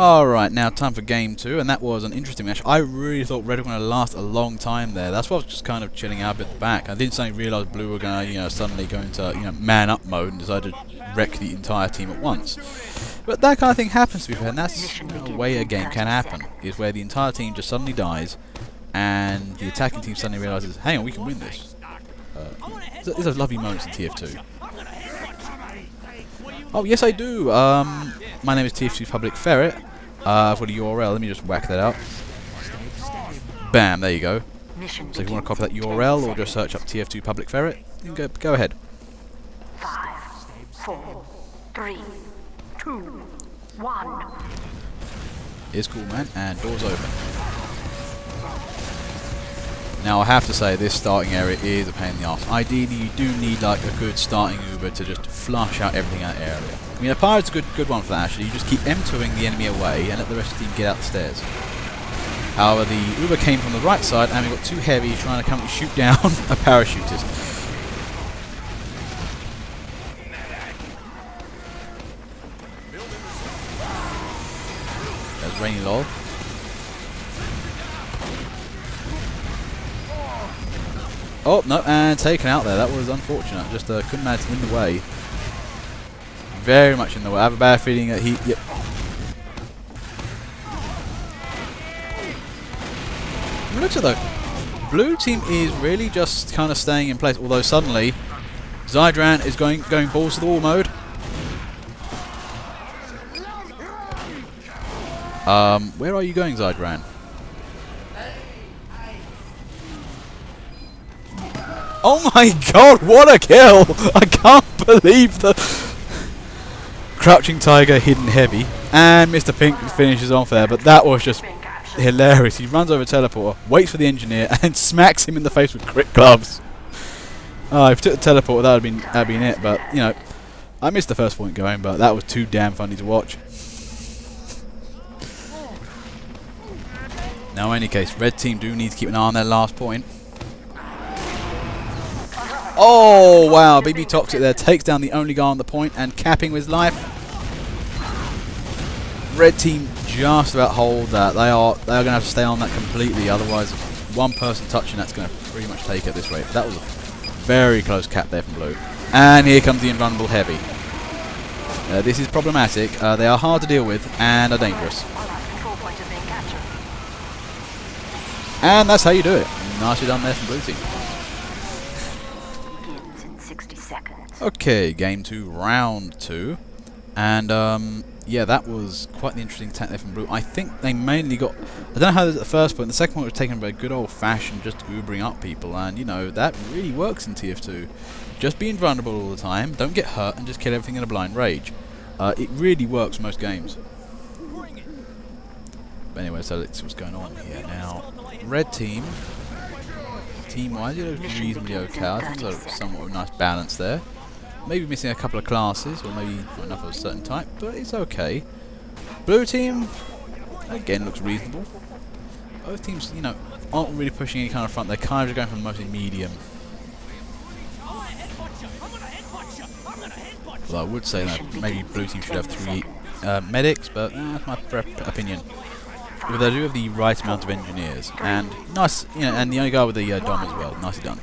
Alright, now time for game 2, and that was an interesting match. I really thought Red were going to last a long time there. That's why I was just kind of chilling out a bit at the back. I didn't suddenly realise Blue were going to, suddenly go into, man up mode and decide to wreck the entire team at once. But that kind of thing happens, to be fair, and that's the way a game can happen, is where the entire team just suddenly dies, and the attacking team suddenly realises, hang on, we can win this. There's those lovely moments in TF2. Oh, yes I do. My name is TF2 Public Ferret. I've got a URL. Let me just whack that out. Bam, there you go. So if you want to copy that URL or just search up TF2 Public Ferret, you can go ahead. 5, 4, 3, 2, 1. It's cool, man, and doors open. Now I have to say this starting area is a pain in the arse. Ideally you do need like a good starting Uber to just flush out everything in that area. I mean a Pirate's a good one for that actually. You just keep M2ing the enemy away and let the rest of the team get out the stairs. However, the Uber came from the right side and we got two heavies trying to come and shoot down a parachutist. There's Rainy Lol. Oh, no, and taken out there. That was unfortunate. Just couldn't manage in the way. Very much in the way. I have a bad feeling that he... Yep. Looks at though. Blue team is really just kind of staying in place. Although suddenly, Zydran is going balls to the wall mode. Where are you going, Zydran? Oh my god, what a kill! I can't believe the... Crouching Tiger, Hidden Heavy. And Mr. Pink finishes off there, but that was just hilarious. He runs over teleporter, waits for the engineer, and smacks him in the face with crit gloves. Oh, if he took the teleporter, that would have been it, but, I missed the first point going, but that was too damn funny to watch. Now, in any case, red team do need to keep an eye on their last point. Oh, wow, BB Toxic there takes down the only guy on the point and capping with his life. Red team just about hold that. They are going to have to stay on that completely, otherwise one person touching that's going to pretty much take it this rate. That was a very close cap there from Blue. And here comes the invulnerable heavy. This is problematic. They are hard to deal with and are dangerous. And that's how you do it. Nicely done there from Blue team. Okay, game 2, round 2. And, yeah, that was quite the interesting attack there from Blue. I think they mainly got... I don't know how they did at the first point. The second point was taken by a good old-fashioned just Ubering up people. And, that really works in TF2. Just be invulnerable all the time, don't get hurt, and just kill everything in a blind rage. It really works most games. But anyway, so let's see what's going on here. Now, red team... Team-wise, it looks reasonably okay. I think there's somewhat of a nice balance there. Maybe missing a couple of classes, or maybe not enough of a certain type, but it's okay. Blue team, again, looks reasonable. Both teams, aren't really pushing any kind of front. They're kind of going for mostly medium. Well, I would say that maybe blue team should have 3 medics, but that's my opinion. But they do have the right amount of engineers, and nice, and the only guy with the dom as well. Nicely done.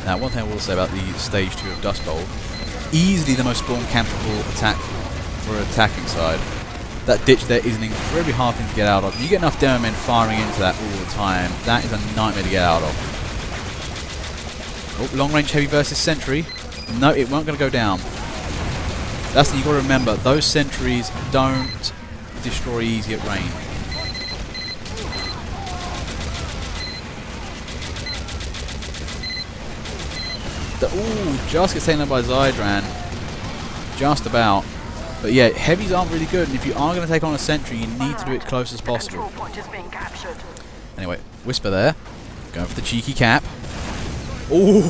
Now, one thing I will say about the stage 2 of Dustbowl, easily the most spawn campable attack for attacking side. That ditch there is an incredibly hard thing to get out of. You get enough demo men firing into that all the time, that is a nightmare to get out of. Oh, long range heavy versus sentry. No, it won't going to go down. That's the thing you've got to remember, those sentries don't destroy easy at range. Ooh, just gets taken up by Zydran. Just about. But yeah, heavies aren't really good, and if you are going to take on a sentry, you need to do it close as possible. Anyway, Whisper there. Going for the cheeky cap. Ooh,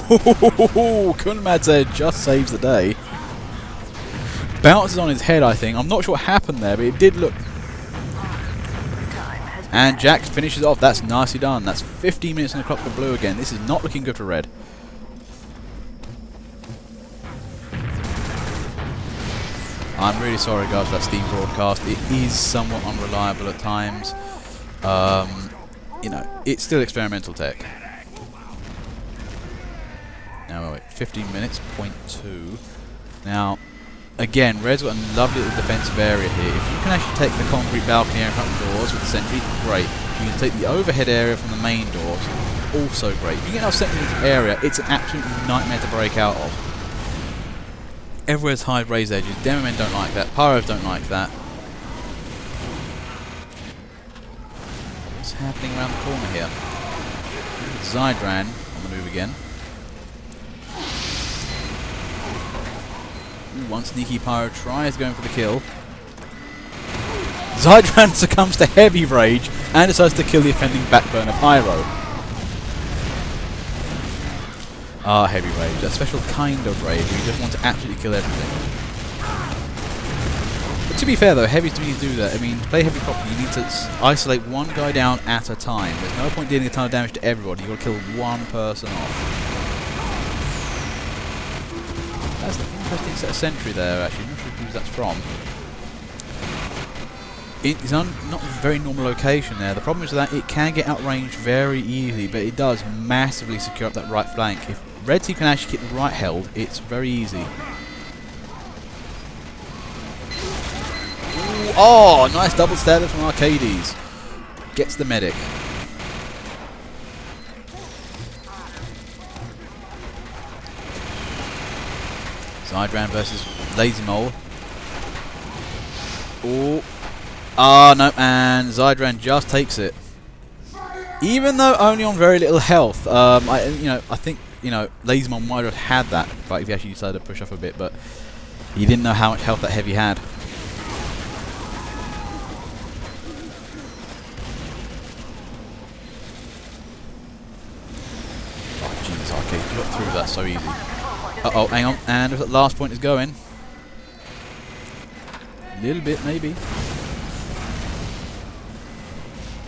Kunmad's there just saves the day. Bounces on his head, I think. I'm not sure what happened there, but it did look... And Jack finishes off. That's nicely done. That's 15 minutes on the clock for Blue again. This is not looking good for Red. I'm really sorry guys for that Steam broadcast. It is somewhat unreliable at times. You know, it's still experimental tech. Now wait, 15 minutes, point 2. Now, again, Red's got a lovely little defensive area here. If you can actually take the concrete balcony area in front of the doors with the sentry, great. If you can take the overhead area from the main doors, also great. If you get enough sentry in this area, it's an absolute nightmare to break out of. Everywhere's high raised edges. Demo men don't like that. Pyros don't like that. What's happening around the corner here? Zydran on the move again. Ooh, one sneaky Pyro tries going for the kill. Zydran succumbs to heavy rage and decides to kill the offending backburner Pyro. Ah, heavy rage. A special kind of rage where you just want to absolutely kill everything. But to be fair though, heavies do need to do that. I mean, to play heavy properly, you need to isolate one guy down at a time. There's no point dealing a ton of damage to everybody. You've got to kill one person off. That's an interesting set of sentry there, actually. I'm not sure who that's from. It's not a very normal location there. The problem is that it can get outranged very easily, but it does massively secure up that right flank. If Red Team can actually keep the right held, it's very easy. Ooh, oh, nice double stabber from Arcades. Gets the medic. Zydran versus Lazy Mole. Oh. Ah, no, and Zydran just takes it. Even though only on very little health, I think, Lazy Mole might have had that fight if he actually decided to push off a bit, but he didn't know how much health that heavy had. Oh, jeez, Arcade, you got through that so easy. Uh-oh, hang on, and if that last point is going. A little bit, maybe.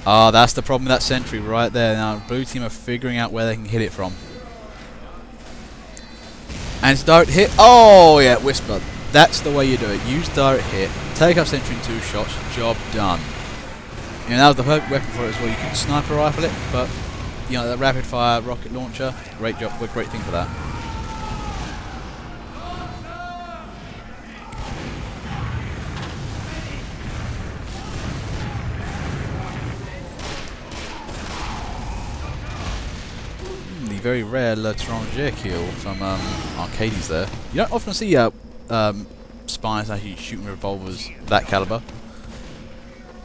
Ah, that's the problem with that sentry right there. Now, blue team are figuring out where they can hit it from. And it's direct hit. Oh, yeah, Whisper. That's the way you do it. Use direct hit. Take out sentry in 2 shots. Job done. That was the perfect weapon for it as well. You can sniper rifle it, but, that rapid fire rocket launcher, great job, great thing for that. Very rare L'Étranger kill from Arcades there. You don't often see spies actually shooting revolvers that caliber.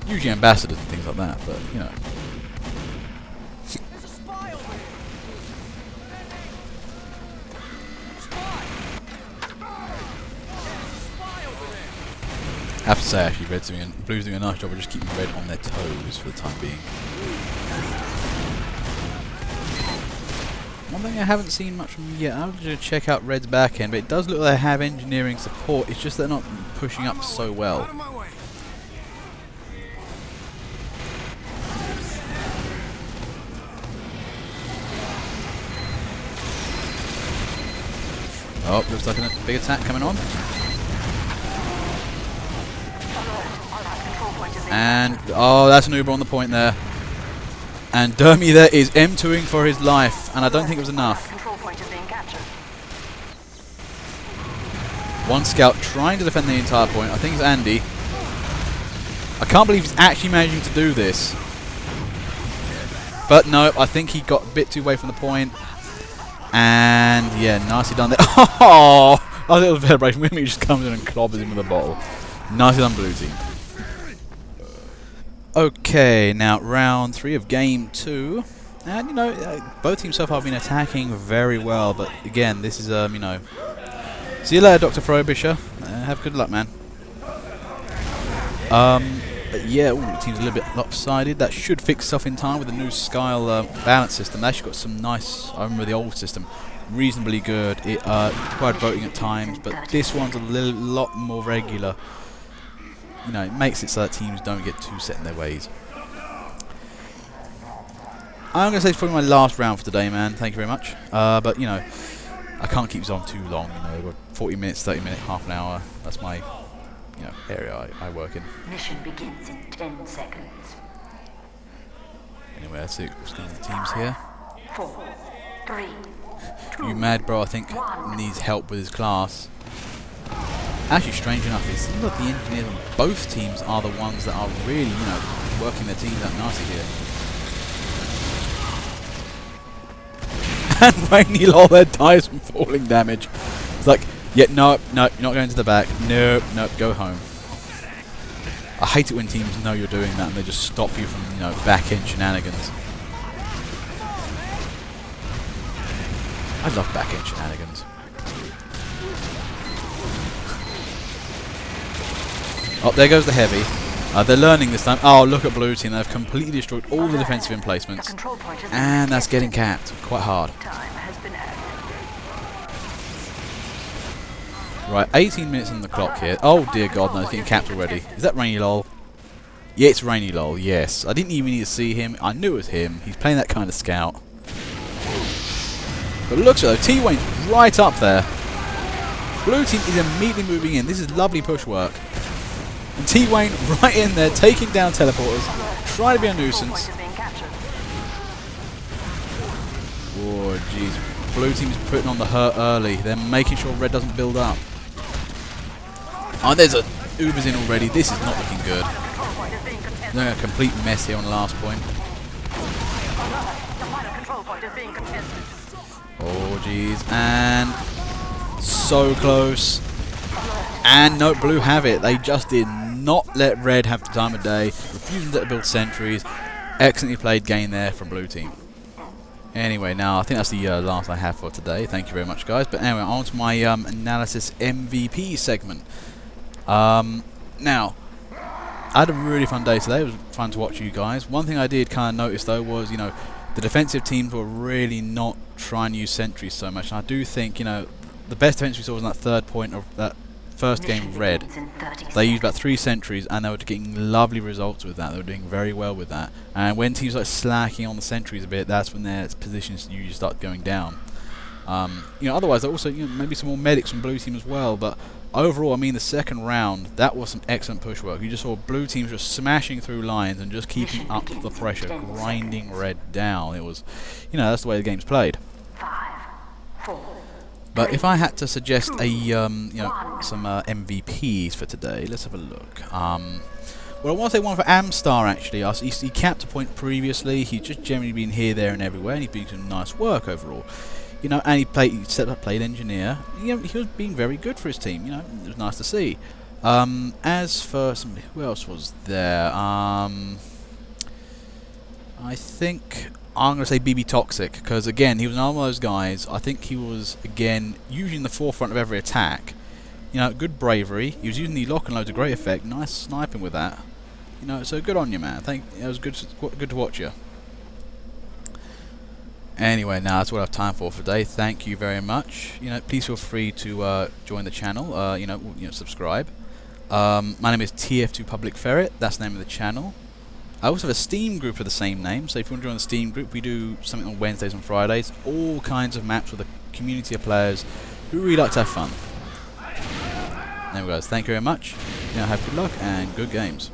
Usually ambassadors and things like that, but I have to say, actually, Blue's doing a nice job of just keeping Red on their toes for the time being. One thing I haven't seen much from yet, I'm going to check out Red's back end, but it does look like they have engineering support, it's just they're not pushing up so well. Oh, looks like a big attack coming on. And, oh, that's an Uber on the point there. And Dermy there is M2ing for his life, and I don't think it was enough. One scout trying to defend the entire point. I think it's Andy. I can't believe he's actually managing to do this. But no, I think he got a bit too away from the point. And yeah, nicely done there. Oh, a little celebration. Wimmy just comes in and clobbers him with a bottle. Nicely done, blue team. Okay, now round 3 of game 2, and both teams so far have been attacking very well, but again, this is see you later, Dr. Frobisher. Have good luck, man. But yeah, the team's a little bit lopsided. That should fix itself in time with the new Skyle balance system. They actually got some nice. I remember the old system, reasonably good. It required voting at times, but this one's a lot more regular. It makes it so that teams don't get too set in their ways. I'm going to say it's probably my last round for today, man. Thank you very much. But, I can't keep this on too long. 40 minutes, 30 minutes, half an hour. That's my area I work in. Mission begins in 10 seconds. Anyway, let's see what's going on the teams here. 4, 3, 2, You Mad Bro, I think, needs help with his class. Actually, strange enough, it seems like the engineers on both teams are the ones that are really, working their teams out nicely here. And Rainy Lol there dies from falling damage. It's like, yeah, no, you're not going to the back. Nope, go home. I hate it when teams know you're doing that and they just stop you from, back-end shenanigans. I love back-end shenanigans. Oh, there goes the heavy. They're learning this time. Oh, look at blue team. They've completely destroyed all the defensive emplacements. And that's getting capped quite hard. Right, 18 minutes on the clock here. Oh dear God, no, it's getting capped already. Is that Rainy Lol? Yeah, it's Rainy Lol, yes. I didn't even need to see him. I knew it was him. He's playing that kind of scout. But it looks like T-Wayne's right up there. Blue team is immediately moving in. This is lovely push work. And T-Wayne right in there, taking down teleporters, trying to be a nuisance. Oh, jeez. Blue team's putting on the hurt early. They're making sure red doesn't build up. Oh, there's a Uber's in already. This is not looking good. They're a complete mess here on the last point. Oh, jeez. And so close. And no, blue have it. They just did not let red have the time of day. Refusing to build sentries. Excellently played game there from blue team. Anyway, now I think that's the last I have for today. Thank you very much, guys. But anyway, on to my analysis MVP segment. Now, I had a really fun day today. It was fun to watch you guys. One thing I did kind of notice, though, was, the defensive teams were really not trying to use sentries so much. And I do think, the best defense we saw was on that third point of that first game of red. They used about 3 sentries and they were getting lovely results with that. They were doing very well with that. And when teams like slacking on the sentries a bit, that's when their positions usually start going down. Otherwise, also maybe some more medics from blue team as well. But overall, I mean, the second round, that was some excellent push work. You just saw blue teams just smashing through lines and just keeping up the pressure, grinding red down. It was, that's the way the game's played. 5, 4. But if I had to suggest a some MVPs for today, let's have a look. Well, I want to say one for Amstar actually. He capped a point previously. He's just generally been here, there, and everywhere, and he's been doing nice work overall. And he stepped up, played engineer. He was being very good for his team. It was nice to see. As for somebody, who else was there? I think I'm going to say BB Toxic, because again, he was one of those guys. I think he was, again, usually in the forefront of every attack. Good bravery. He was using the lock and load to great effect. Nice sniping with that. So good on you, man. It was good to watch you. Anyway, now that's what I have time for today. Thank you very much. Please feel free to join the channel. Subscribe. My name is TF2 Public Ferret. That's the name of the channel. I also have a Steam group of the same name, so if you want to join the Steam group, we do something on Wednesdays and Fridays, all kinds of maps with a community of players who really like to have fun. Anyway guys, thank you very much. Have good luck and good games.